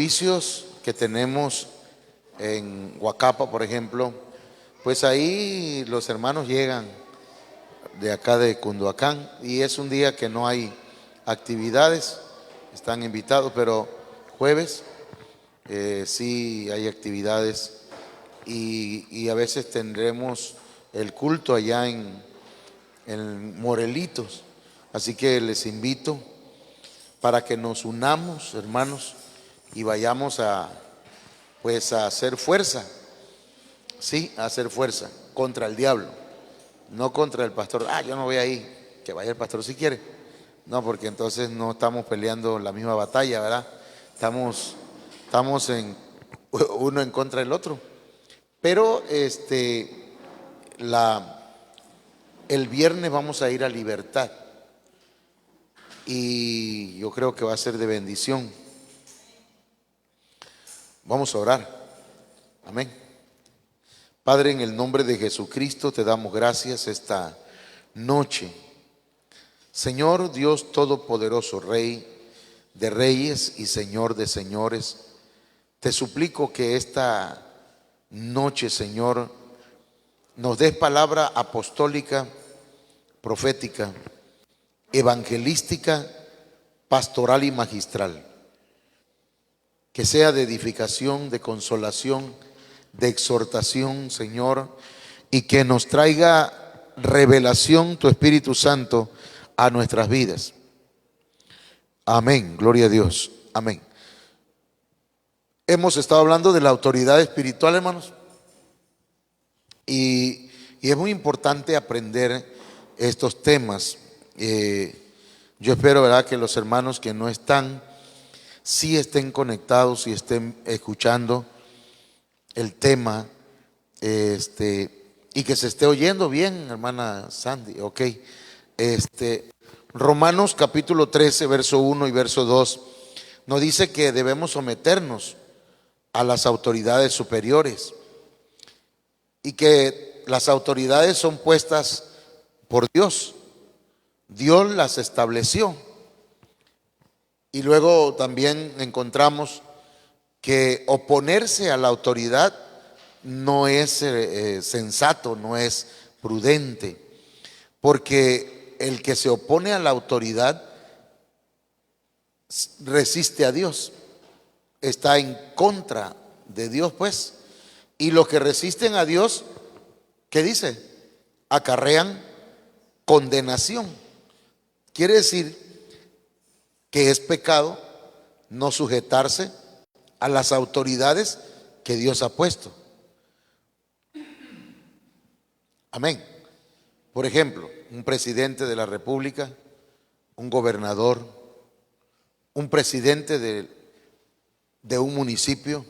servicios que tenemos en Huacapa, por ejemplo, pues ahí los hermanos llegan de acá de Cunduacán y es un día que no hay actividades, están invitados, pero jueves sí hay actividades y a veces tendremos el culto allá en Morelitos, así que les invito para que nos unamos, hermanos, y vayamos pues a hacer fuerza, sí, a hacer fuerza contra el diablo, no contra el pastor. Yo no voy ahí, que vaya el pastor si quiere. No, porque entonces no estamos peleando la misma batalla, ¿verdad? Estamos en uno en contra del otro. Pero el viernes vamos a ir a Libertad y yo creo que va a ser de bendición. Vamos a orar. Amén. Padre, en el nombre de Jesucristo te damos gracias esta noche. Señor Dios Todopoderoso, Rey de reyes y Señor de señores, te suplico que esta noche, Señor, nos des palabra apostólica, profética, evangelística, pastoral y magistral, que sea de edificación, de consolación, de exhortación, Señor, y que nos traiga revelación tu Espíritu Santo a nuestras vidas. Amén, gloria a Dios, amén. Hemos estado hablando de la autoridad espiritual, hermanos, y es muy importante aprender estos temas. Yo espero, ¿verdad?, que los hermanos que no están, sí estén conectados y estén escuchando el tema, y que se esté oyendo bien, hermana Sandy, ok. Romanos capítulo 13, verso 1 y verso 2, nos dice que debemos someternos a las autoridades superiores y que las autoridades son puestas por Dios. Dios las estableció. Y luego también encontramos que oponerse a la autoridad no es sensato, no es prudente, porque el que se opone a la autoridad resiste a Dios, está en contra de Dios, pues. Y los que resisten a Dios, ¿qué dice? Acarrean condenación. Quiere decir que es pecado no sujetarse a las autoridades que Dios ha puesto. Amén. Por ejemplo, un presidente de la República, un gobernador, un presidente de un municipio,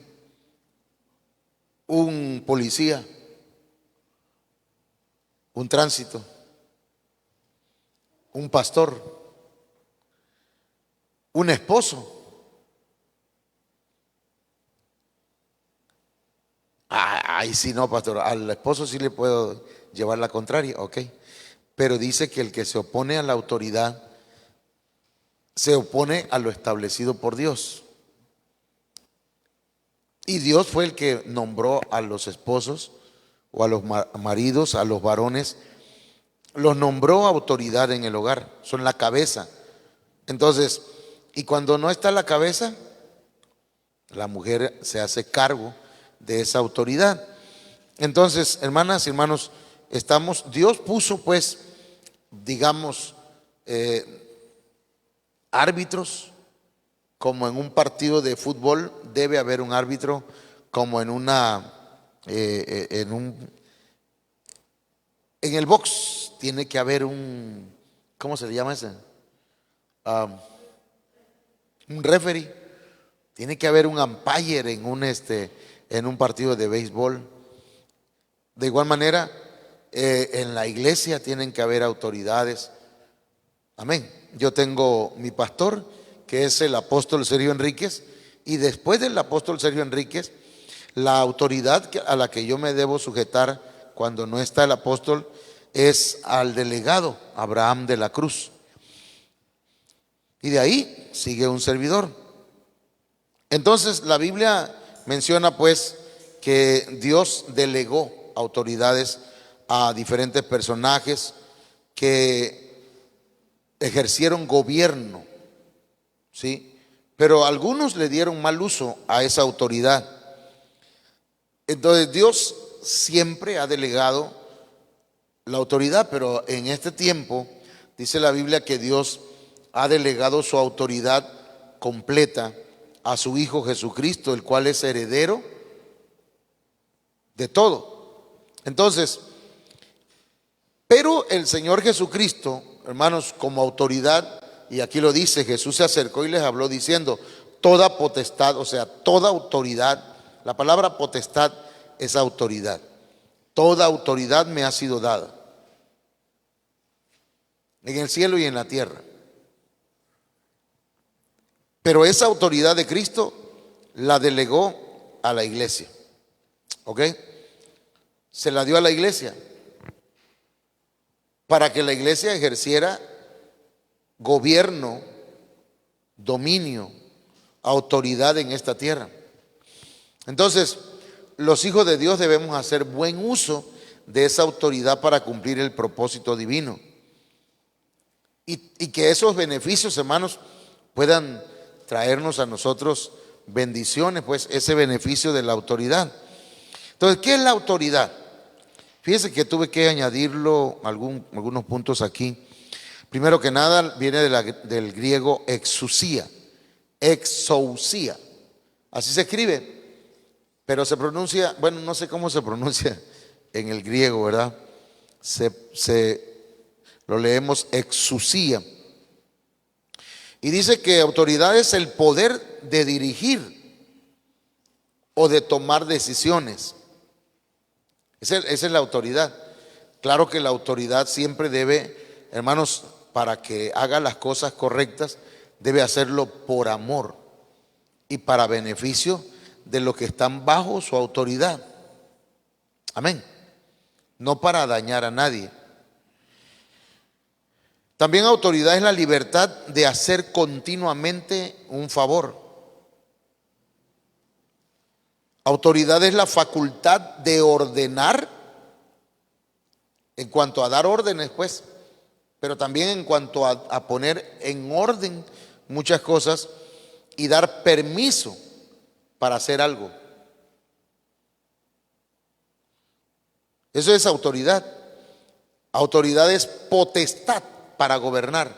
un policía, un tránsito, un pastor, un esposo. Ahí sí no, pastor, al esposo sí le puedo llevar la contraria, ok. Pero dice que el que se opone a la autoridad se opone a lo establecido por Dios. Y Dios fue el que nombró a los esposos o a los maridos, a los varones, los nombró autoridad en el hogar, son la cabeza. Entonces, y cuando no está la cabeza, la mujer se hace cargo de esa autoridad. Entonces, hermanas y hermanos, Dios puso pues, digamos, árbitros, como en un partido de fútbol debe haber un árbitro, como en el box tiene que haber ¿cómo se le llama ese? Un referee, tiene que haber un umpire en un partido de béisbol. De igual manera, en la iglesia tienen que haber autoridades. Amén. Yo tengo mi pastor, que es el apóstol Sergio Enríquez, y después del apóstol Sergio Enríquez, la autoridad a la que yo me debo sujetar cuando no está el apóstol es al delegado Abraham de la Cruz. Y de ahí sigue un servidor. Entonces la Biblia menciona pues que Dios delegó autoridades a diferentes personajes que ejercieron gobierno, ¿sí? Pero algunos le dieron mal uso a esa autoridad. Entonces Dios siempre ha delegado la autoridad, pero en este tiempo dice la Biblia que Dios ha delegado su autoridad completa a su Hijo Jesucristo, el cual es heredero de todo. Entonces, pero el Señor Jesucristo, hermanos, como autoridad, y aquí lo dice, Jesús se acercó y les habló diciendo, toda potestad, o sea, toda autoridad, la palabra potestad es autoridad, toda autoridad me ha sido dada, en el cielo y en la tierra. Pero esa autoridad de Cristo la delegó a la iglesia, ¿ok? Se la dio a la iglesia para que la iglesia ejerciera gobierno, dominio, autoridad en esta tierra. Entonces, los hijos de Dios debemos hacer buen uso de esa autoridad para cumplir el propósito divino. Y que esos beneficios, hermanos, puedan traernos a nosotros bendiciones, pues ese beneficio de la autoridad. Entonces, ¿qué es la autoridad? Fíjense que tuve que añadirlo algunos puntos aquí. Primero que nada, viene del griego exousia, exousia. Así se escribe, pero se pronuncia, bueno, no sé cómo se pronuncia en el griego, ¿verdad? Lo leemos exousia. Y dice que autoridad es el poder de dirigir o de tomar decisiones. Esa es la autoridad. Claro que la autoridad siempre debe, hermanos, para que haga las cosas correctas, debe hacerlo por amor y para beneficio de los que están bajo su autoridad. Amén. No para dañar a nadie. También autoridad es la libertad de hacer continuamente un favor. Autoridad es la facultad de ordenar en cuanto a dar órdenes, pues, pero también en cuanto a poner en orden muchas cosas y dar permiso para hacer algo. Eso es autoridad. Autoridad es potestad para gobernar.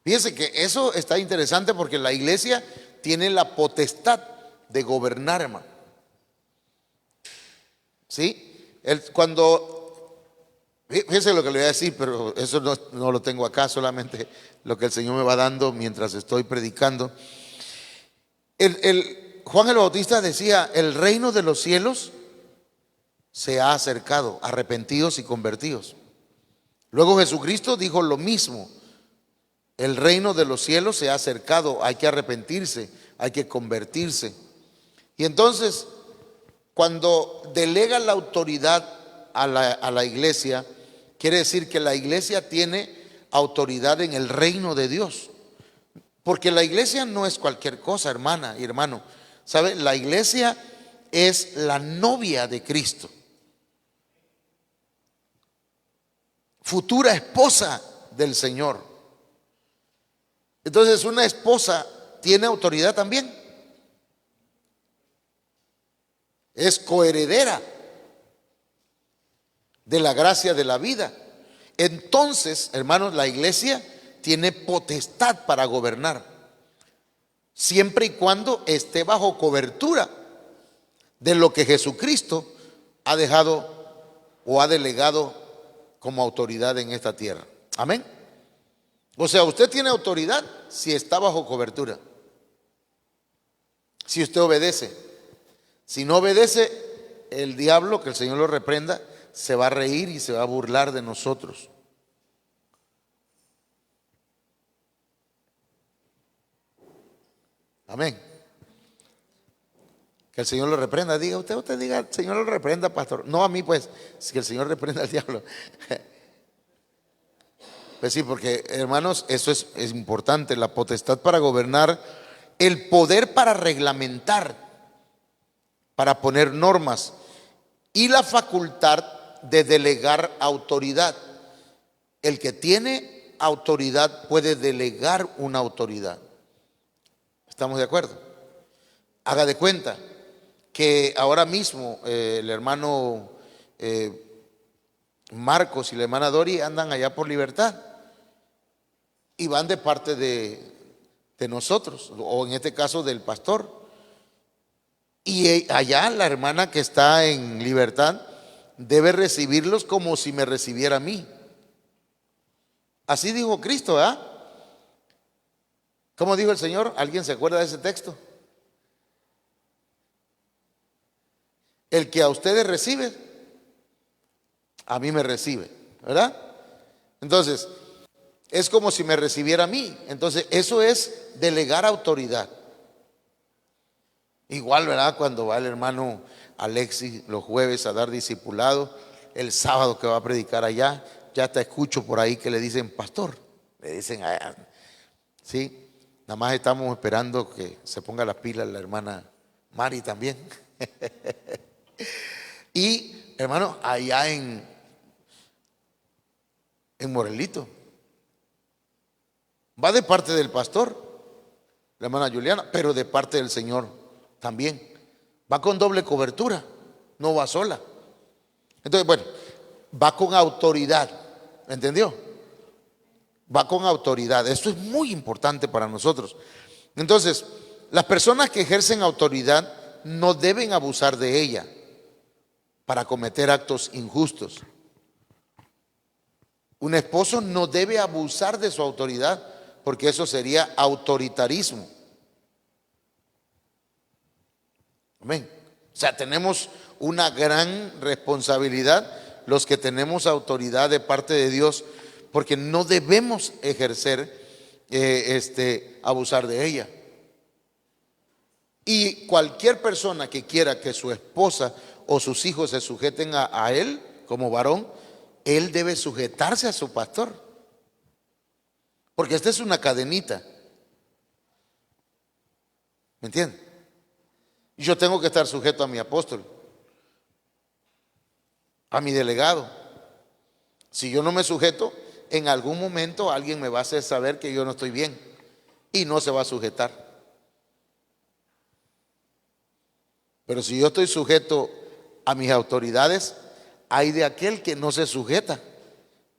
Fíjense que eso está interesante porque la iglesia tiene la potestad de gobernar, hermano. ¿Sí? Fíjense lo que le voy a decir, pero eso no lo tengo acá, solamente lo que el Señor me va dando mientras estoy predicando. Juan el Bautista decía, el reino de los cielos se ha acercado, arrepentidos y convertidos. Luego Jesucristo dijo lo mismo, el reino de los cielos se ha acercado, hay que arrepentirse, hay que convertirse. Y entonces, cuando delega la autoridad a la iglesia, quiere decir que la iglesia tiene autoridad en el reino de Dios. Porque la iglesia no es cualquier cosa, hermana y hermano. ¿Sabe? La iglesia es la novia de Cristo. Futura esposa del Señor. Entonces, una esposa tiene autoridad también. Es coheredera de la gracia de la vida. Entonces, hermanos, la iglesia tiene potestad para gobernar, siempre y cuando esté bajo cobertura de lo que Jesucristo ha dejado o ha delegado como autoridad en esta tierra. Amén. O sea, usted tiene autoridad si está bajo cobertura, si usted obedece. Si no obedece, el diablo, que el Señor lo reprenda, se va a reír y se va a burlar de nosotros. Amén. Que el Señor lo reprenda. Diga usted diga, el Señor lo reprenda, pastor. No a mí, pues, que el Señor reprenda al diablo. Pues sí, porque hermanos, eso es importante. La potestad para gobernar el poder para reglamentar, para poner normas y la facultad de delegar autoridad. El que tiene autoridad puede delegar una autoridad. ¿Estamos de acuerdo? Haga de cuenta que ahora mismo el hermano Marcos y la hermana Dori andan allá por Libertad y van de parte de nosotros, o en este caso del pastor. Y allá la hermana que está en Libertad debe recibirlos como si me recibiera a mí. Así dijo Cristo, ¿ah? ¿Cómo dijo el Señor? ¿Alguien se acuerda de ese texto? El que a ustedes recibe, a mí me recibe, ¿verdad? Entonces, es como si me recibiera a mí. Entonces, eso es delegar autoridad. Igual, ¿verdad? Cuando va el hermano Alexis los jueves a dar discipulado, el sábado que va a predicar allá, ya te escucho por ahí que le dicen pastor, le dicen allá, ¿sí? Nada más estamos esperando que se ponga las pilas la hermana Mari también. Y, hermano, allá en Morelito, va de parte del pastor, la hermana Juliana, pero de parte del Señor también. Va con doble cobertura, no va sola. Entonces, bueno, va con autoridad, ¿entendió? Va con autoridad. Esto es muy importante para nosotros. Entonces, las personas que ejercen autoridad no deben abusar de ella para cometer actos injustos. Un esposo no debe abusar de su autoridad porque eso sería autoritarismo. Amén. O sea, tenemos una gran responsabilidad los que tenemos autoridad de parte de Dios, porque no debemos ejercer, abusar de ella. Y cualquier persona que quiera que su esposa o sus hijos se sujeten a él como varón, él debe sujetarse a su pastor. Porque esta es una cadenita. ¿Me entiende? Yo tengo que estar sujeto a mi apóstol, a mi delegado. Si yo no me sujeto, en algún momento alguien me va a hacer saber que yo no estoy bien y no se va a sujetar. Pero si yo estoy sujeto a mis autoridades, hay de aquel que no se sujeta.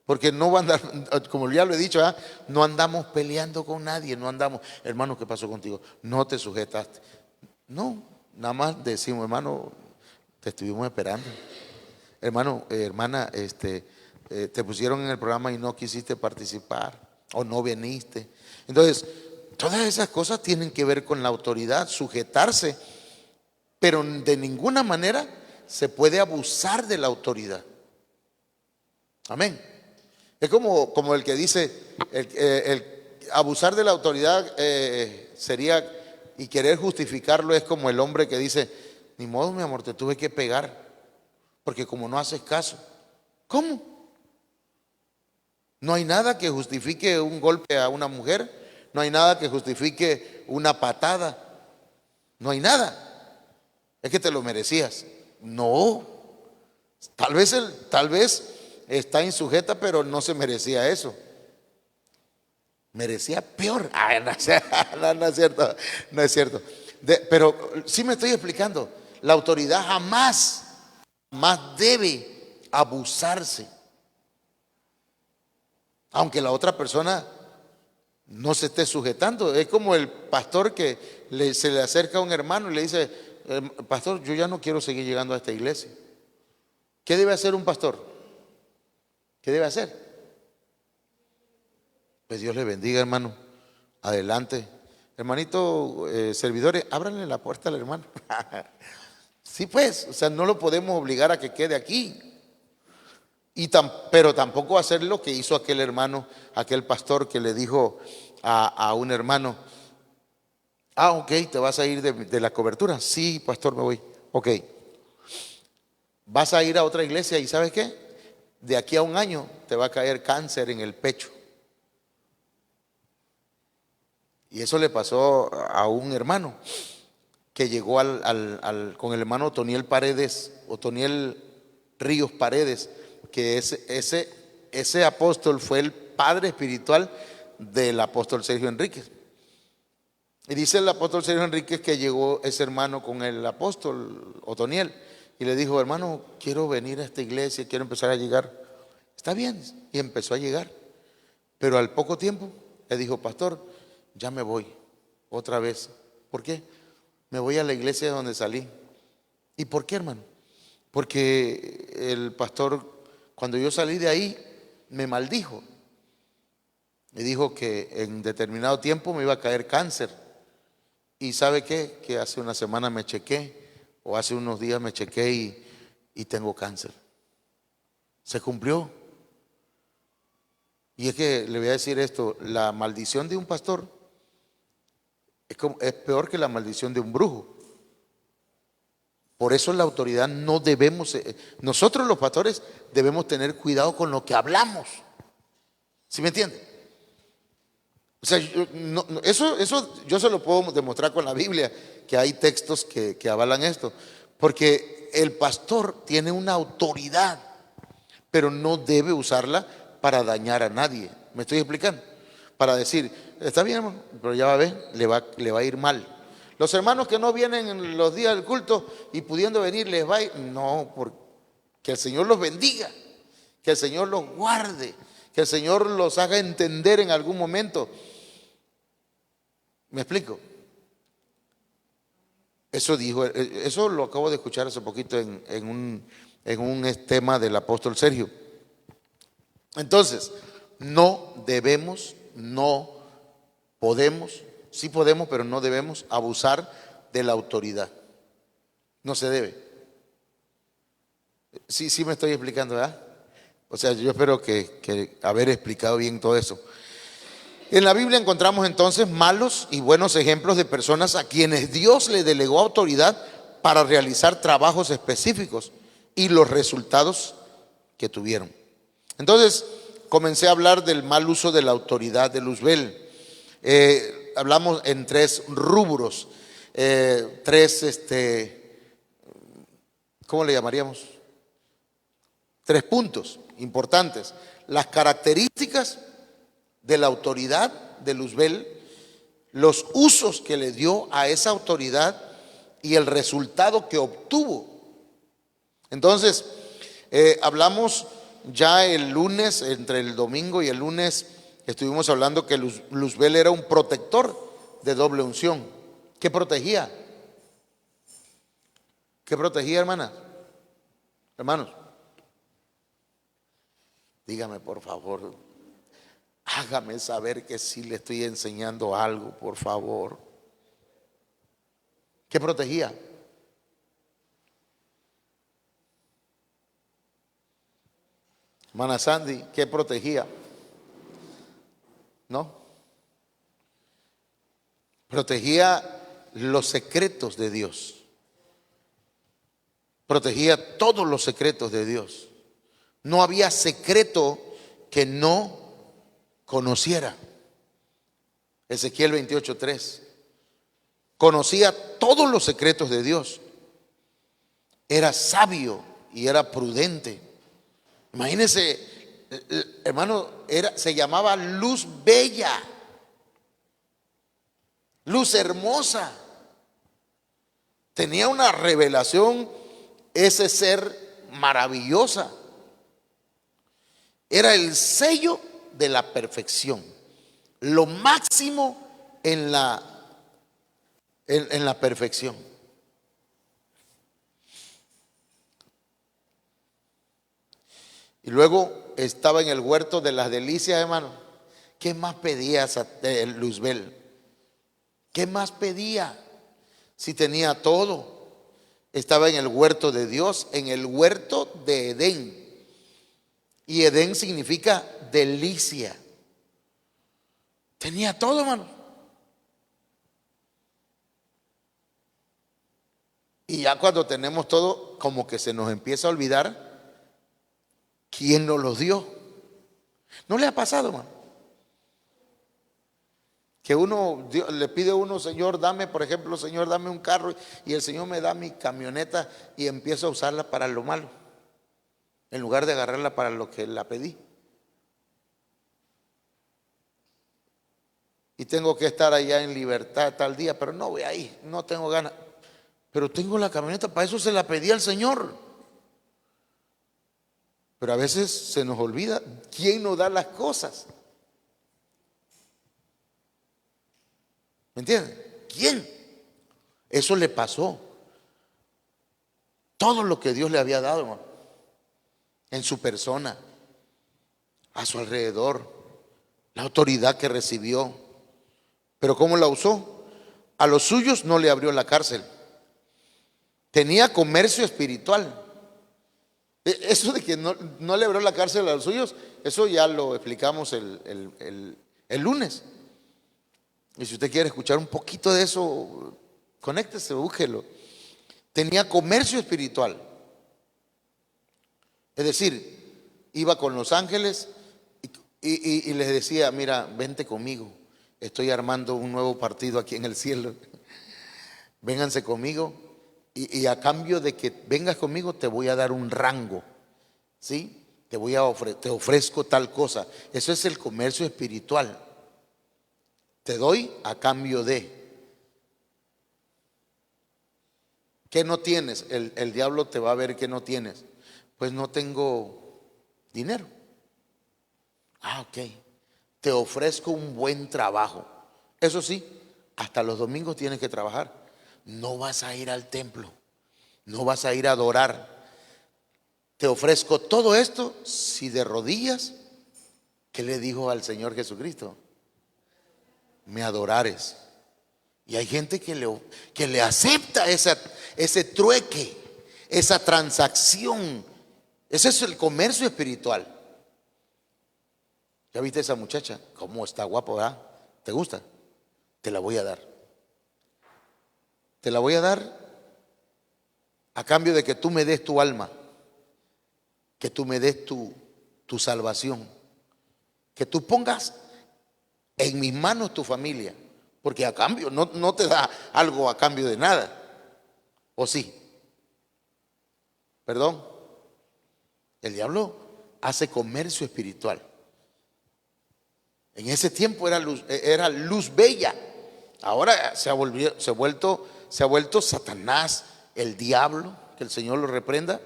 Porque no va a andar, como ya lo he dicho, no andamos peleando con nadie, no andamos, hermano, ¿qué pasó contigo? No te sujetaste. No, nada más decimos, hermano, te estuvimos esperando. Hermano, hermana, te pusieron en el programa y no quisiste participar o no viniste. Entonces, todas esas cosas tienen que ver con la autoridad, sujetarse, pero de ninguna manera se puede abusar de la autoridad. Amén. Es como el que dice, el abusar de la autoridad sería, y querer justificarlo es como el hombre que dice, ni modo, mi amor, te tuve que pegar, porque como no haces caso. ¿Cómo? No hay nada que justifique un golpe a una mujer, no hay nada que justifique una patada, no hay nada. Es que te lo merecías. No, tal vez está insujeta, pero no se merecía eso. Merecía peor. No es cierto, no es cierto. Pero sí me estoy explicando. La autoridad jamás debe abusarse. Aunque la otra persona no se esté sujetando. Es como el pastor que se le acerca a un hermano y le dice, pastor, yo ya no quiero seguir llegando a esta iglesia. ¿Qué debe hacer un pastor? ¿Qué debe hacer? Pues Dios le bendiga, hermano. Adelante. Hermanito, servidores, ábranle la puerta al hermano. Sí, pues, o sea, no lo podemos obligar a que quede aquí. Pero tampoco hacer lo que hizo aquel hermano, aquel pastor que le dijo a un hermano, ok, ¿te vas a ir de la cobertura? Sí, pastor, me voy. Ok. Vas a ir a otra iglesia y ¿sabes qué? De aquí a un año te va a caer cáncer en el pecho. Y eso le pasó a un hermano que llegó con el hermano Otoniel Paredes, Otoniel Ríos Paredes, que ese apóstol fue el padre espiritual del apóstol Sergio Enríquez. Y dice el apóstol Sergio Enríquez que llegó ese hermano con el apóstol Otoniel y le dijo: hermano, quiero venir a esta iglesia, quiero empezar a llegar. Está bien, y empezó a llegar. Pero al poco tiempo le dijo: pastor, ya me voy otra vez. ¿Por qué? Me voy a la iglesia de donde salí. ¿Y por qué, hermano? Porque el pastor, cuando yo salí de ahí, me maldijo. Me dijo que en determinado tiempo me iba a caer cáncer. Y ¿sabe qué? Que hace una semana me chequé, o hace unos días me chequé y tengo cáncer. Se cumplió. Y es que le voy a decir esto: la maldición de un pastor es peor que la maldición de un brujo. Por eso la autoridad no debemos, nosotros los pastores debemos tener cuidado con lo que hablamos. ¿Sí me entiende? O sea, eso yo se lo puedo demostrar con la Biblia, que hay textos que avalan esto. Porque el pastor tiene una autoridad, pero no debe usarla para dañar a nadie. ¿Me estoy explicando? Para decir: está bien, hermano, pero ya va a ver, le va a ir mal. Los hermanos que no vienen en los días del culto y pudiendo venir les va a ir. No, porque que el Señor los bendiga, que el Señor los guarde, que el Señor los haga entender en algún momento. ¿Me explico? Eso dijo, eso lo acabo de escuchar hace poquito en un tema del apóstol Sergio. Entonces, no debemos, no podemos, sí podemos, pero no debemos abusar de la autoridad. No se debe. Sí me estoy explicando, ¿verdad? O sea, yo espero que haber explicado bien todo eso. En la Biblia encontramos entonces malos y buenos ejemplos de personas a quienes Dios le delegó autoridad para realizar trabajos específicos y los resultados que tuvieron. Entonces, comencé a hablar del mal uso de la autoridad de Luzbel. Hablamos en 3 rubros, 3, ¿cómo le llamaríamos? 3 puntos importantes. Las características de la autoridad de Luzbel, los usos que le dio a esa autoridad y el resultado que obtuvo. Entonces, hablamos ya el lunes, entre el domingo y el lunes, estuvimos hablando que Luzbel era un protector de doble unción. ¿Qué protegía? ¿Qué protegía, hermana? Hermanos, dígame por favor, hágame saber que sí le estoy enseñando algo, por favor. ¿Qué protegía? Hermana Sandy, ¿qué protegía? ¿No? Protegía los secretos de Dios. Protegía todos los secretos de Dios. No había secreto que no conociera. Ezequiel 28:3. Conocía todos los secretos de Dios. Era sabio y era prudente. Imagínense, hermano, se llamaba luz bella, luz hermosa. Tenía una revelación, ese ser maravillosa. Era el sello de la perfección, lo máximo en la perfección. Y luego estaba en el huerto de las delicias, hermano. ¿Qué más pedía Luzbel? ¿Qué más pedía? Si tenía todo. Estaba en el huerto de Dios, en el huerto de Edén. Y Edén significa delicia. Tenía todo, hermano. Y ya cuando tenemos todo, como que se nos empieza a olvidar quién nos los dio. ¿No le ha pasado, hermano? Que uno le pide a uno, Señor, dame, por ejemplo, Señor, dame un carro, y el Señor me da mi camioneta y empiezo a usarla para lo malo, en lugar de agarrarla para lo que la pedí. Y tengo que estar allá en libertad tal día, pero no voy ahí, no tengo ganas. Pero tengo la camioneta, para eso se la pedí al Señor. Pero a veces se nos olvida quién nos da las cosas. ¿Me entienden? ¿Quién? Eso le pasó. Todo lo que Dios le había dado, hermano, en su persona, a su alrededor, la autoridad que recibió. Pero ¿cómo la usó? A los suyos no le abrió la cárcel. Tenía comercio espiritual. Eso de que no le abrió la cárcel a los suyos, eso ya lo explicamos el lunes. Y si usted quiere escuchar un poquito de eso, conéctese, búsquelo. Tenía comercio espiritual. Es decir, iba con los ángeles y les decía, mira, vente conmigo. Estoy armando un nuevo partido aquí en el cielo. Vénganse conmigo y a cambio de que vengas conmigo te voy a dar un rango. ¿Sí? Te ofrezco tal cosa. Eso es el comercio espiritual. Te doy a cambio de. ¿Qué no tienes? El diablo te va a ver que no tienes. Pues no tengo dinero. Ah, ok. Te ofrezco un buen trabajo. Eso sí, hasta los domingos tienes que trabajar. No vas a ir al templo. No vas a ir a adorar. Te ofrezco todo esto si de rodillas, ¿qué le dijo al Señor Jesucristo? Me adorares. Y hay gente que le acepta ese trueque, esa transacción. Ese es el comercio espiritual. ¿Ya viste esa muchacha? ¿Cómo está guapo, verdad? ¿Te gusta? Te la voy a dar. Te la voy a dar a cambio de que tú me des tu alma, que tú me des tu salvación, que tú pongas en mis manos tu familia, porque a cambio no te da algo a cambio de nada. ¿O sí? Perdón. El diablo hace comercio espiritual. En ese tiempo era luz bella. Ahora se ha vuelto Satanás, el diablo, que el Señor lo reprenda.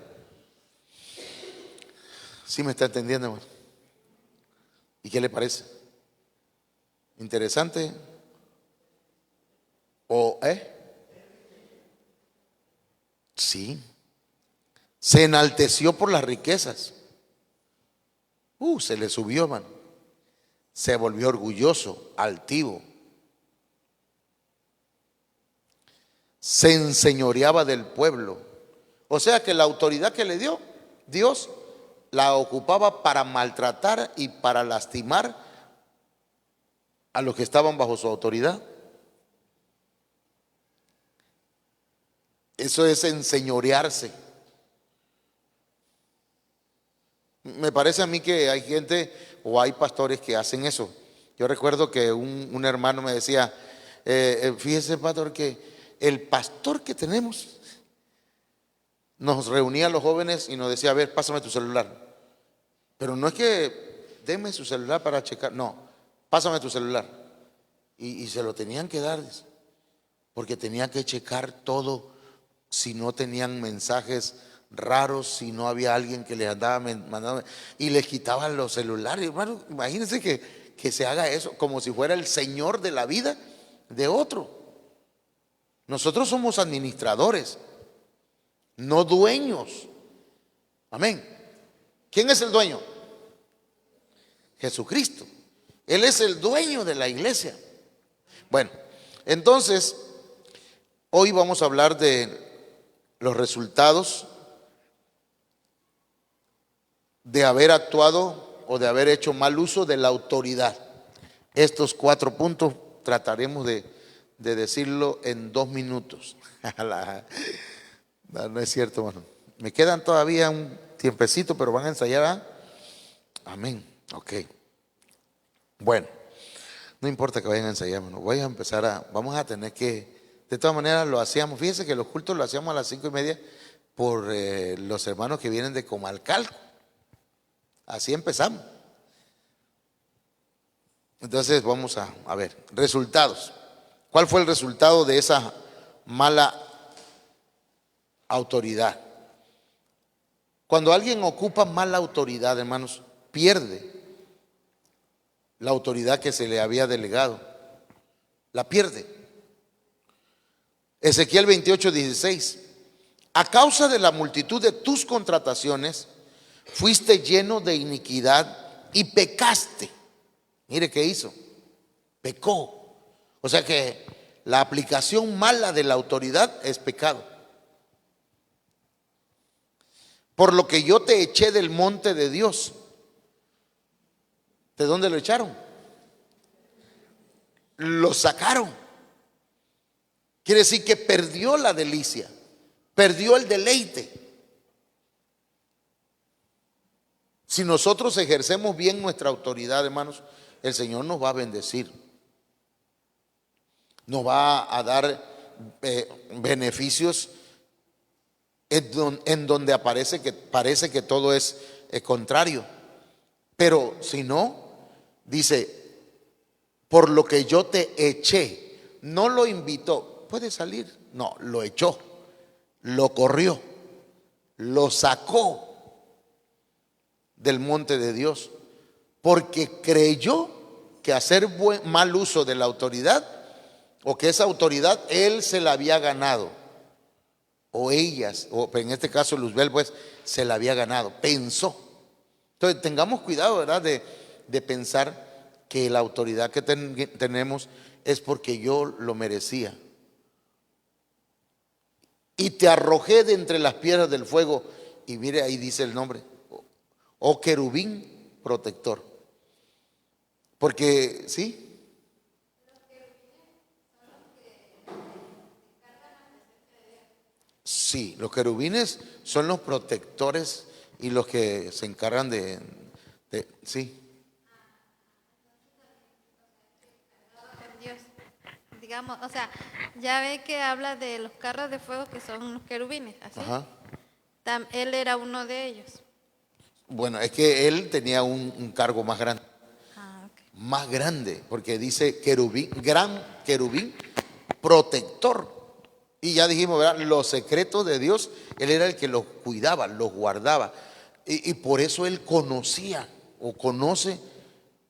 ¿Sí me está entendiendo, hermano? ¿Y qué le parece? ¿Interesante? ¿O sí. Se enalteció por las riquezas. Se le subió, hermano. Se volvió orgulloso, altivo. Se enseñoreaba del pueblo. O sea que la autoridad que le dio Dios la ocupaba para maltratar y para lastimar a los que estaban bajo su autoridad. Eso es enseñorearse. Me parece a mí que hay gente o hay pastores que hacen eso. Yo recuerdo que un hermano me decía, fíjese, pastor, que el pastor que tenemos nos reunía a los jóvenes y nos decía, a ver, pásame tu celular. Pero no es que deme su celular para checar, no, pásame tu celular. Y se lo tenían que dar, porque tenía que checar todo, si no tenían mensajes raros, si no había alguien que les andaba mandando, y les quitaban los celulares. Hermano, imagínense que se haga eso como si fuera el señor de la vida de otro. Nosotros somos administradores, no dueños. Amén. ¿Quién es el dueño? Jesucristo. Él es el dueño de la iglesia. Bueno, entonces hoy vamos a hablar de los resultados de haber actuado o de haber hecho mal uso de la autoridad. Estos 4 puntos trataremos de decirlo en 2 minutos. No es cierto, hermano. Me quedan todavía un tiempecito, pero van a ensayar. Amén. Ok. Bueno, No importa que vayan a ensayar, hermano. Vamos a tener que, de todas maneras lo hacíamos. Fíjense que los cultos lo hacíamos a las 5:30 por los hermanos que vienen de Comalcalco. Así empezamos. Entonces vamos a ver, resultados. ¿Cuál fue el resultado de esa mala autoridad? Cuando alguien ocupa mala autoridad, hermanos, pierde la autoridad que se le había delegado. La pierde. Ezequiel 28:16. A causa de la multitud de tus contrataciones, fuiste lleno de iniquidad y pecaste. Mire qué hizo. Pecó. O sea que la aplicación mala de la autoridad es pecado. Por lo que yo te eché del monte de Dios. ¿De dónde lo echaron? Lo sacaron. Quiere decir que perdió la delicia, perdió el deleite. Si nosotros ejercemos bien nuestra autoridad, hermanos, el Señor nos va a bendecir. Nos va a dar beneficios en donde parece que todo es contrario. Pero si no, dice, por lo que yo te eché, no lo invitó, puede salir, no, lo echó, lo corrió, lo sacó del monte de Dios, porque creyó que hacer mal uso de la autoridad, o que esa autoridad él se la había ganado, o ellas, o en este caso Luzbel, pues se la había ganado, pensó. Entonces tengamos cuidado, ¿verdad? De pensar que la autoridad que tenemos es porque yo lo merecía. Y te arrojé de entre las piedras del fuego. Y mire, ahí dice el nombre, oh querubín protector. Porque, ¿sí? Sí, los querubines son los protectores y los que se encargan sí. Dios, digamos, o sea, ya ve que habla de los carros de fuego que son los querubines, así. Ajá. Él era uno de ellos. Bueno, es que él tenía un cargo más grande. Ok. Más grande, porque dice querubín, gran querubín, protector. Y ya dijimos, ¿verdad? Los secretos de Dios, él era el que los cuidaba, los guardaba. Y por eso él conocía o conoce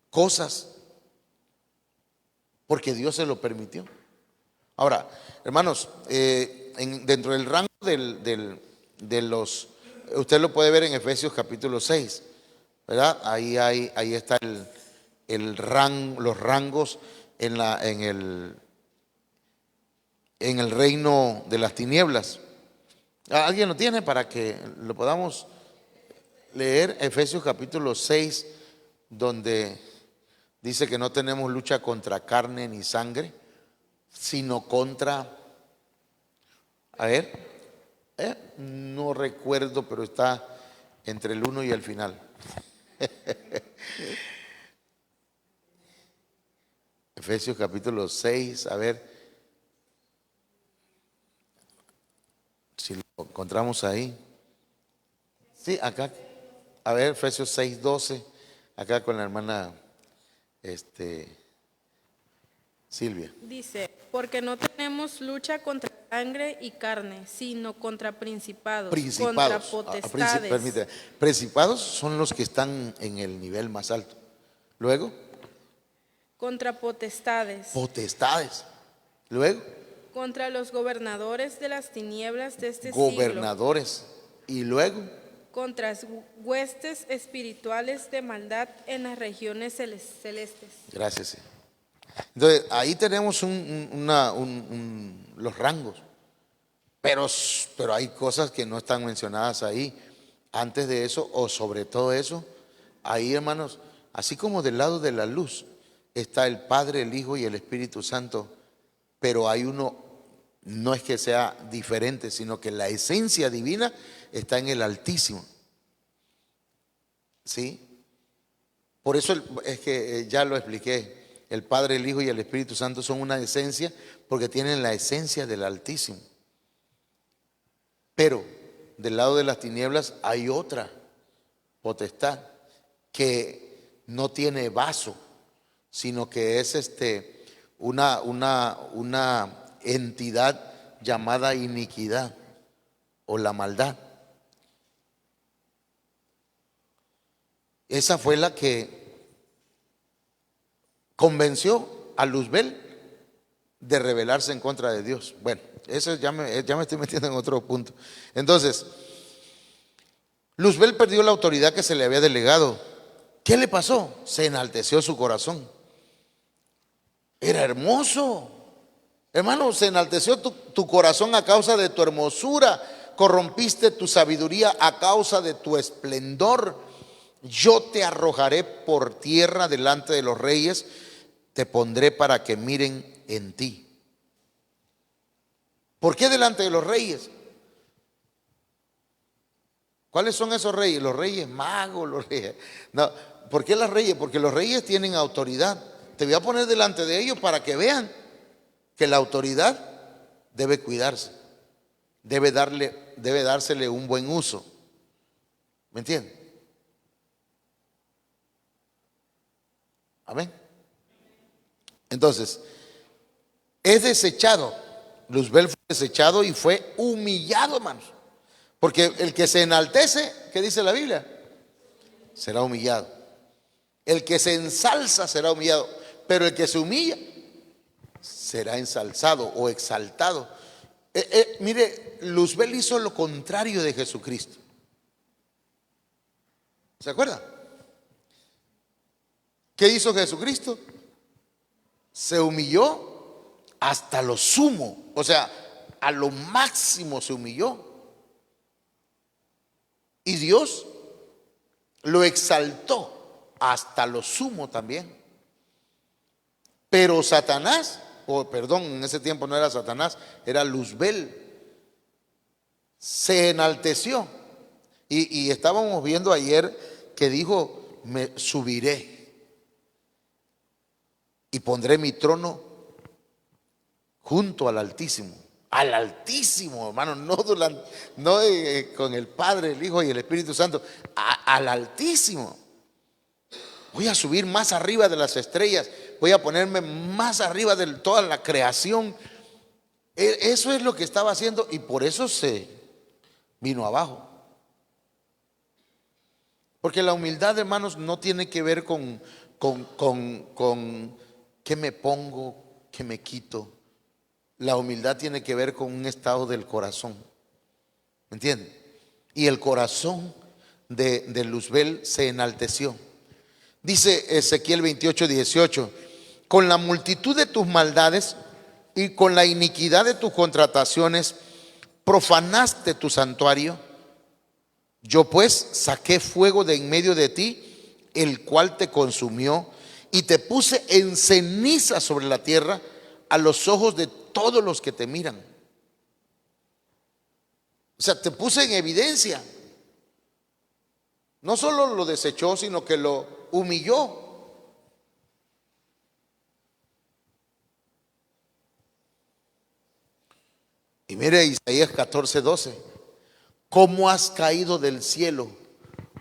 cosas, porque Dios se lo permitió. Ahora, hermanos, dentro del rango de los, usted lo puede ver en Efesios capítulo 6, ¿verdad? Ahí está los rangos en el reino de las tinieblas. ¿Alguien lo tiene para que lo podamos leer? Efesios capítulo 6, donde dice que no tenemos lucha contra carne ni sangre, sino contra, a ver, no recuerdo, pero está entre el 1 y el final. Efesios capítulo 6, a ver si lo encontramos ahí. Sí, acá, a ver, Efesios 6:12, acá con la hermana Silvia. Dice, porque no tenemos lucha contra sangre y carne, sino contra principados, contra potestades. Permíteme, principados son los que están en el nivel más alto. Luego, contra potestades, potestades. Luego, contra los gobernadores de las tinieblas de este gobernadores. Y luego, contra huestes espirituales de maldad en las regiones celestes. gracias. Entonces, ahí tenemos los rangos, pero hay cosas que no están mencionadas ahí. Antes de eso, o sobre todo eso, ahí, hermanos, así como del lado de la luz está el Padre, el Hijo y el Espíritu Santo, pero hay uno, no es que sea diferente, sino que la esencia divina está en el Altísimo. ¿Sí? Por eso es que ya lo expliqué. el Padre, el Hijo y el Espíritu Santo son una esencia porque tienen la esencia del Altísimo. Pero del lado de las tinieblas hay otra potestad que no tiene vaso, sino que es una entidad llamada iniquidad o la maldad. Esa fue la que convenció a Luzbel de rebelarse en contra de Dios. Bueno, eso ya me estoy metiendo en otro punto. Entonces, Luzbel perdió la autoridad que se le había delegado. ¿Qué le pasó? Se enalteció su corazón. Era hermoso. Hermano, se enalteció tu corazón a causa de tu hermosura. Corrompiste tu sabiduría a causa de tu esplendor. Yo te arrojaré por tierra delante de los reyes. Te pondré para que miren en ti. ¿Por qué delante de los reyes? ¿Cuáles son esos reyes? Los reyes magos, los reyes. No, ¿por qué los reyes? Porque los reyes tienen autoridad. Te voy a poner delante de ellos para que vean que la autoridad debe cuidarse, debe dársele un buen uso. ¿Me entienden? Amén. Entonces, es desechado. Luzbel fue desechado y fue humillado, hermanos. Porque el que se enaltece, ¿qué dice la Biblia? Será humillado. El que se ensalza será humillado. Pero el que se humilla será ensalzado o exaltado. Mire, Luzbel hizo lo contrario de Jesucristo. ¿Se acuerda? ¿Qué hizo Jesucristo? Se humilló hasta lo sumo, o sea, a lo máximo se humilló. Y Dios lo exaltó hasta lo sumo también. Pero Satanás, perdón, en ese tiempo no era Satanás, era Luzbel, se enalteció. Y estábamos viendo ayer que dijo: me subiré y pondré mi trono junto al Altísimo. Al Altísimo, hermano, no con el Padre, el Hijo y el Espíritu Santo, al Altísimo. Voy a subir más arriba de las estrellas, voy a ponerme más arriba de toda la creación. Eso es lo que estaba haciendo y por eso se vino abajo. Porque la humildad, hermanos, no tiene que ver con qué me pongo, qué me quito. La humildad tiene que ver con un estado del corazón. ¿Me entienden? Y el corazón de Luzbel se enalteció. Dice Ezequiel 28:18: con la multitud de tus maldades y con la iniquidad de tus contrataciones profanaste tu santuario. Yo pues saqué fuego de en medio de ti, el cual te consumió, y te puse en ceniza sobre la tierra a los ojos de todos los que te miran. O sea, te puse en evidencia. No solo lo desechó, sino que lo humilló. Y mire Isaías 14:12: ¿cómo has caído del cielo,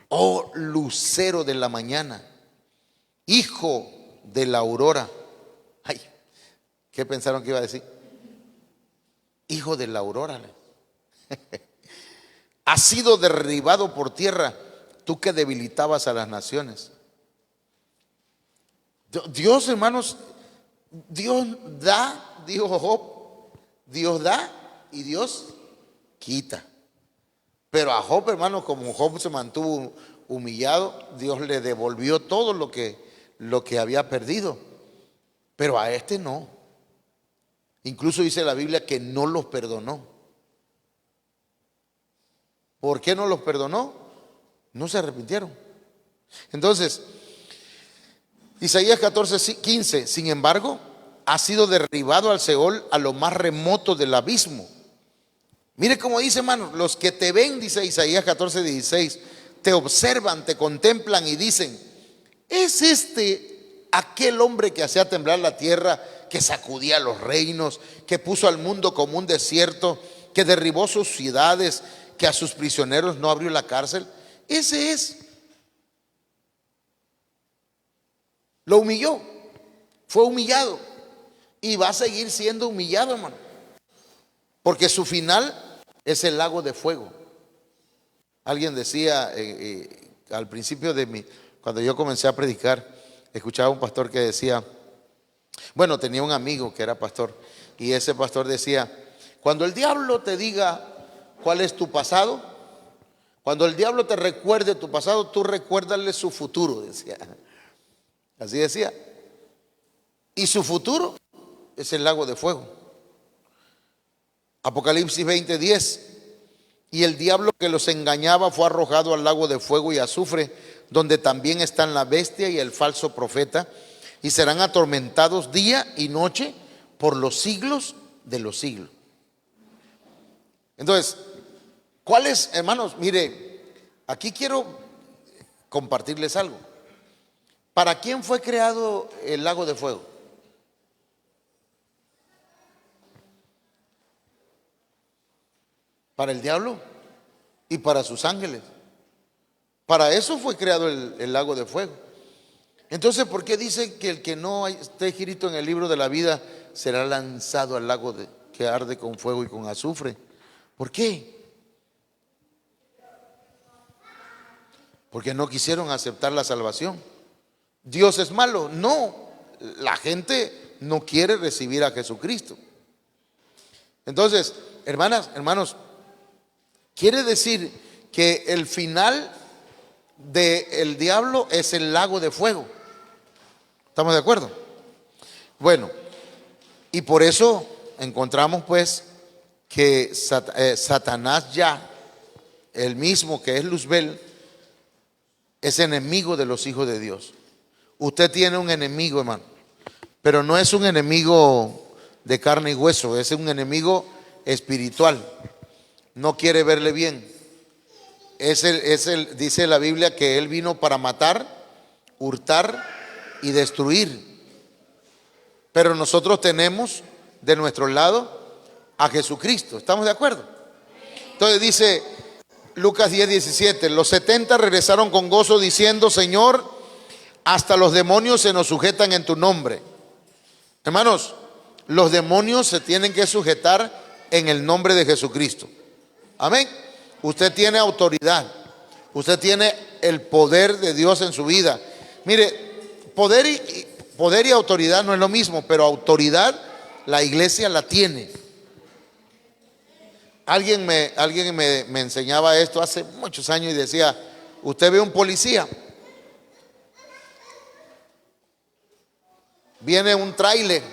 oh lucero de la mañana, hijo de la aurora? Ay, ¿qué pensaron que iba a decir? Hijo de la aurora. Has sido derribado por tierra, tú que debilitabas a las naciones. Dios, hermanos, Dios da, dijo Job, Dios da y Dios quita. Pero a Job, hermanos, como Job se mantuvo humillado, Dios le devolvió todo lo que había perdido. Pero a este no. Incluso dice la Biblia que no los perdonó. ¿Por qué no los perdonó? No se arrepintieron. Entonces, Isaías 14:15: sin embargo, ha sido derribado al Seol, a lo más remoto del abismo. Mire cómo dice, hermano: los que te ven, dice Isaías 14:16, te observan, te contemplan y dicen: ¿es este aquel hombre que hacía temblar la tierra, que sacudía los reinos, que puso al mundo como un desierto, que derribó sus ciudades, que a sus prisioneros no abrió la cárcel. Ese es. Lo humilló, fue humillado y va a seguir siendo humillado, hermano, porque su final es el lago de fuego. Alguien decía al principio cuando yo comencé a predicar, escuchaba a un pastor que decía, bueno, tenía un amigo que era pastor, y ese pastor decía: cuando el diablo te diga cuál es tu pasado, cuando el diablo te recuerde tu pasado, tú recuérdale su futuro, decía. Así decía. Y su futuro es el lago de fuego. Apocalipsis 20:10. Y el diablo que los engañaba fue arrojado al lago de fuego y azufre, donde también están la bestia y el falso profeta, y serán atormentados día y noche por los siglos de los siglos. Entonces, ¿cuál es, hermanos? Mire, aquí quiero compartirles algo. ¿Para quién fue creado el lago de fuego? Para el diablo y para sus ángeles. Para eso fue creado el lago de fuego. Entonces, ¿por qué dice que el que no esté escrito en el libro de la vida será lanzado al lago que arde con fuego y con azufre? ¿Por qué? Porque no quisieron aceptar la salvación. ¿Dios es malo? No, la gente no quiere recibir a Jesucristo. Entonces, hermanas, hermanos, quiere decir que el final del diablo es el lago de fuego. ¿Estamos de acuerdo? Bueno, y por eso encontramos pues que Satanás ya, el mismo que es Luzbel, es enemigo de los hijos de Dios. Usted tiene un enemigo, hermano, pero no es un enemigo de carne y hueso, es un enemigo espiritual. No quiere verle bien. Dice la Biblia que él vino para matar, hurtar y destruir. Pero nosotros tenemos de nuestro lado a Jesucristo. ¿Estamos de acuerdo? Entonces dice Lucas 10:17, los 70 regresaron con gozo diciendo: Señor, hasta los demonios se nos sujetan en tu nombre. Hermanos, los demonios se tienen que sujetar en el nombre de Jesucristo. Amén. Usted tiene autoridad. Usted tiene el poder de Dios en su vida. Mire, poder y autoridad no es lo mismo, pero autoridad la iglesia la tiene. Alguien me enseñaba esto hace muchos años y decía: usted ve un policía, viene un tráiler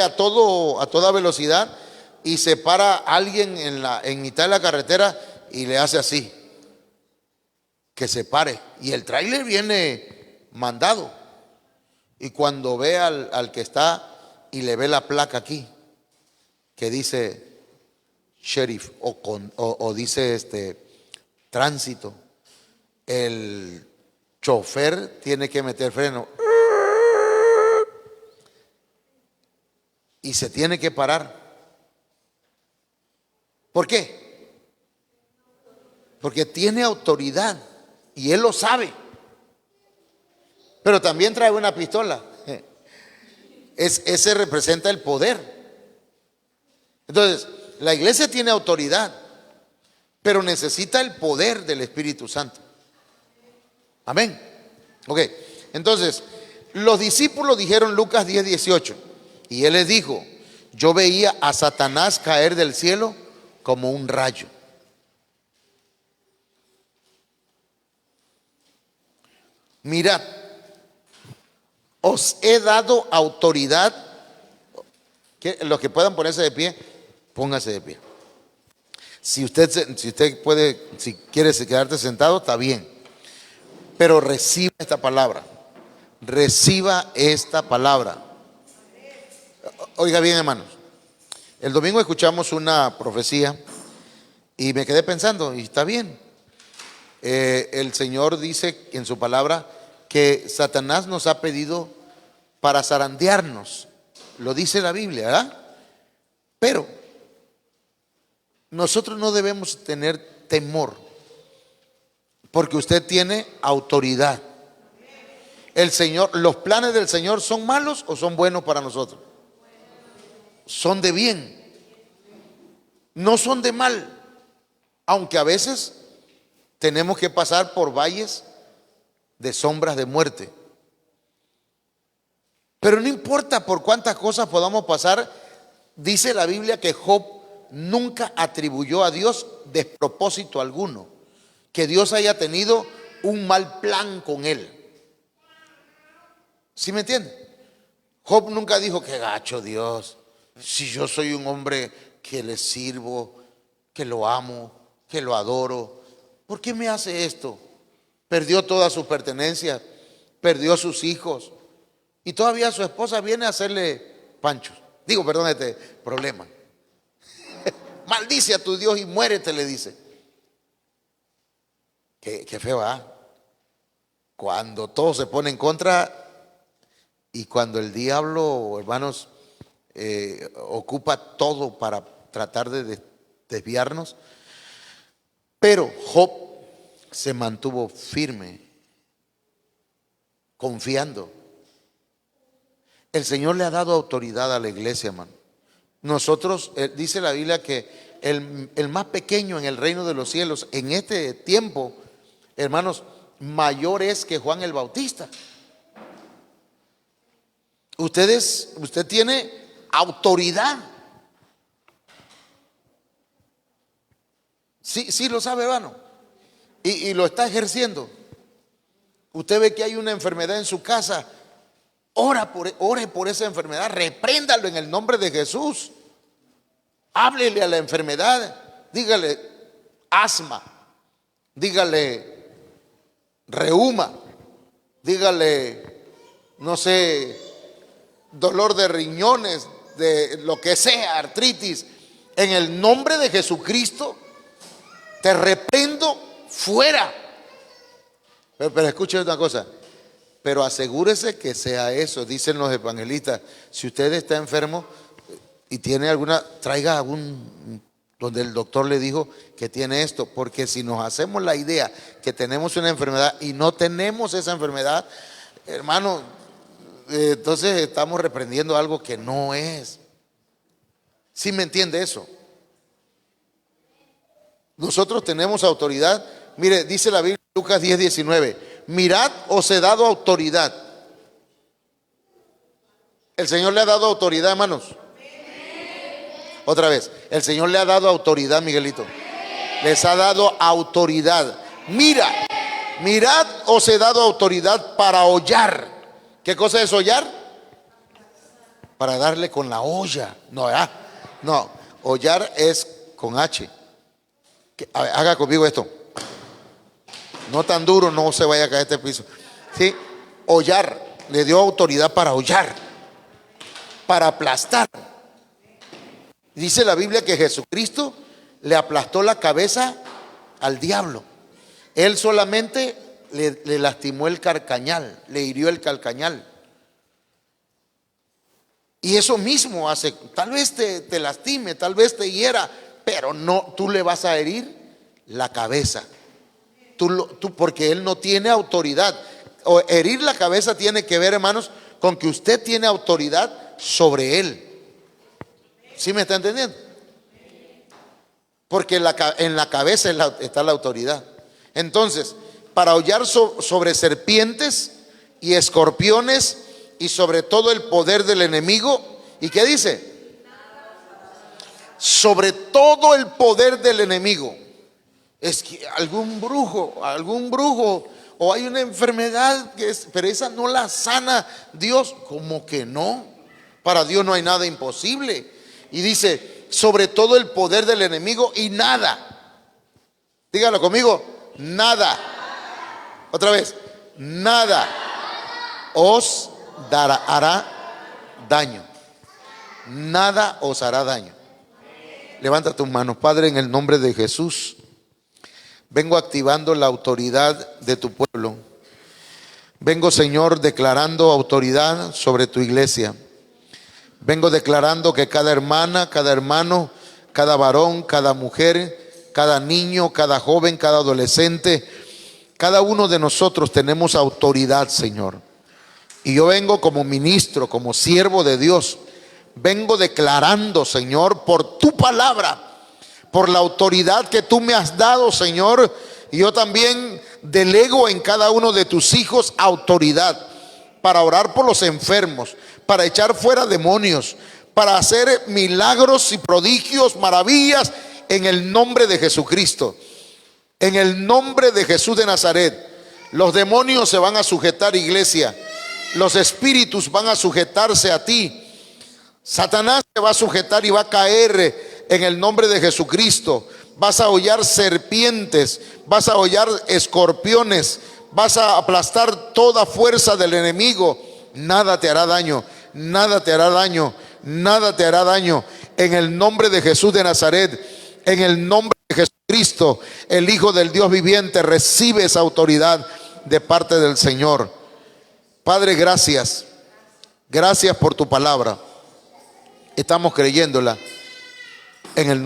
a toda velocidad y se para alguien en mitad de la carretera y le hace así, que se pare, y el tráiler viene mandado, y cuando ve al que está y le ve la placa aquí que dice sheriff o dice tránsito, el chofer tiene que meter freno y se tiene que parar. ¿Por qué? Porque tiene autoridad y él lo sabe. Pero también trae una pistola. Ese representa el poder. Entonces, la iglesia tiene autoridad, pero necesita el poder del Espíritu Santo. Amén. Ok, entonces, los discípulos dijeron Lucas 10:18, y él les dijo: yo veía a Satanás caer del cielo como un rayo. Mirad, os he dado autoridad. Los que puedan ponerse de pie, póngase de pie. Si usted puede, si quiere quedarte sentado, está bien. Pero reciba esta palabra. Reciba esta palabra. Oiga bien, hermanos. El domingo escuchamos una profecía y me quedé pensando, y está bien. El Señor dice en su palabra que Satanás nos ha pedido para zarandearnos. Lo dice la Biblia, ¿verdad? Pero nosotros no debemos tener temor, porque usted tiene autoridad. El Señor, los planes del Señor, ¿son malos o son buenos para nosotros? Son de bien, no son de mal, aunque a veces tenemos que pasar por valles de sombras de muerte. Pero no importa por cuántas cosas podamos pasar, dice la Biblia que Job nunca atribuyó a Dios despropósito alguno, que Dios haya tenido un mal plan con él. ¿Sí me entiende? Job nunca dijo: qué gacho Dios, si yo soy un hombre que le sirvo, que lo amo, que lo adoro, ¿por qué me hace esto? Perdió todas sus pertenencias, perdió sus hijos, y todavía su esposa viene a hacerle panchos. Digo, perdón, este problema. Maldice a tu Dios y muérete, le dice. Qué feo, ¿ah? Cuando todo se pone en contra y cuando el diablo, hermanos, ocupa todo para tratar de desviarnos. Pero Job se mantuvo firme, confiando. El Señor le ha dado autoridad a la iglesia, hermano. Nosotros, dice la Biblia que el más pequeño en el reino de los cielos en este tiempo, hermanos, mayor es que Juan el Bautista. Usted tiene autoridad. Sí lo sabe, hermano. Y lo está ejerciendo. Usted ve que hay una enfermedad en su casa, ore por esa enfermedad, repréndalo en el nombre de Jesús. Háblele a la enfermedad, dígale asma, dígale reuma, dígale, no sé, dolor de riñones, de lo que sea, artritis. En el nombre de Jesucristo te reprendo fuera. Pero escuche una cosa, pero asegúrese que sea eso. Dicen los evangelistas: si usted está enfermo y tiene alguna, traiga donde el doctor le dijo que tiene esto, porque si nos hacemos la idea que tenemos una enfermedad y no tenemos esa enfermedad, hermano, entonces estamos reprendiendo algo que no es. ¿Sí me entiende eso? Nosotros tenemos autoridad. Mire, dice la Biblia, Lucas 10:19: mirad, os he dado autoridad. El Señor le ha dado autoridad, hermanos. Otra vez, el Señor le ha dado autoridad, Miguelito. Les ha dado autoridad. Mirad, os he dado autoridad para hollar. ¿Qué cosa es hollar? Para darle con la olla. No, hollar es con H. Haga conmigo esto. No tan duro, no se vaya a caer este piso. Sí, hollar. Le dio autoridad para hollar, para aplastar. Dice la Biblia que Jesucristo le aplastó la cabeza al diablo. Él solamente le lastimó el carcañal, le hirió el calcañal. Y eso mismo hace, tal vez te lastime, tal vez te hiera, pero no, tú le vas a herir la cabeza. Porque él no tiene autoridad. O herir la cabeza tiene que ver, hermanos, con que usted tiene autoridad sobre él. ¿Sí me está entendiendo? Porque en la cabeza está la autoridad. Entonces, para hollar sobre serpientes y escorpiones y sobre todo el poder del enemigo. ¿Y qué dice? Sobre todo el poder del enemigo. Es que algún brujo o hay una enfermedad pero esa no la sana Dios. ¿Cómo que no? Para Dios no hay nada imposible. Y dice, sobre todo el poder del enemigo, y nada, dígalo conmigo, nada, otra vez, nada os hará daño. Nada os hará daño. Levanta tus manos. Padre, en el nombre de Jesús, vengo activando la autoridad de tu pueblo Vengo, Señor, declarando autoridad sobre tu iglesia. Vengo declarando que cada hermana, cada hermano, cada varón, cada mujer, cada niño, cada joven, cada adolescente, cada uno de nosotros tenemos autoridad, Señor. Y yo vengo como ministro, como siervo de Dios, vengo declarando, Señor, por tu palabra, por la autoridad que tú me has dado, Señor. Y yo también delego en cada uno de tus hijos autoridad para orar por los enfermos, para echar fuera demonios, para hacer milagros y prodigios, maravillas en el nombre de Jesucristo. En el nombre de Jesús de Nazaret, los demonios se van a sujetar, iglesia. Los espíritus van a sujetarse a ti. Satanás te va a sujetar y va a caer en el nombre de Jesucristo. Vas a hollar serpientes, vas a hollar escorpiones, vas a aplastar toda fuerza del enemigo. Nada te hará daño, nada te hará daño, nada te hará daño. En el nombre de Jesús de Nazaret, en el nombre de Jesucristo, el Hijo del Dios viviente, recibe esa autoridad de parte del Señor. Padre, gracias. Gracias por tu palabra. Estamos creyéndola en el nombre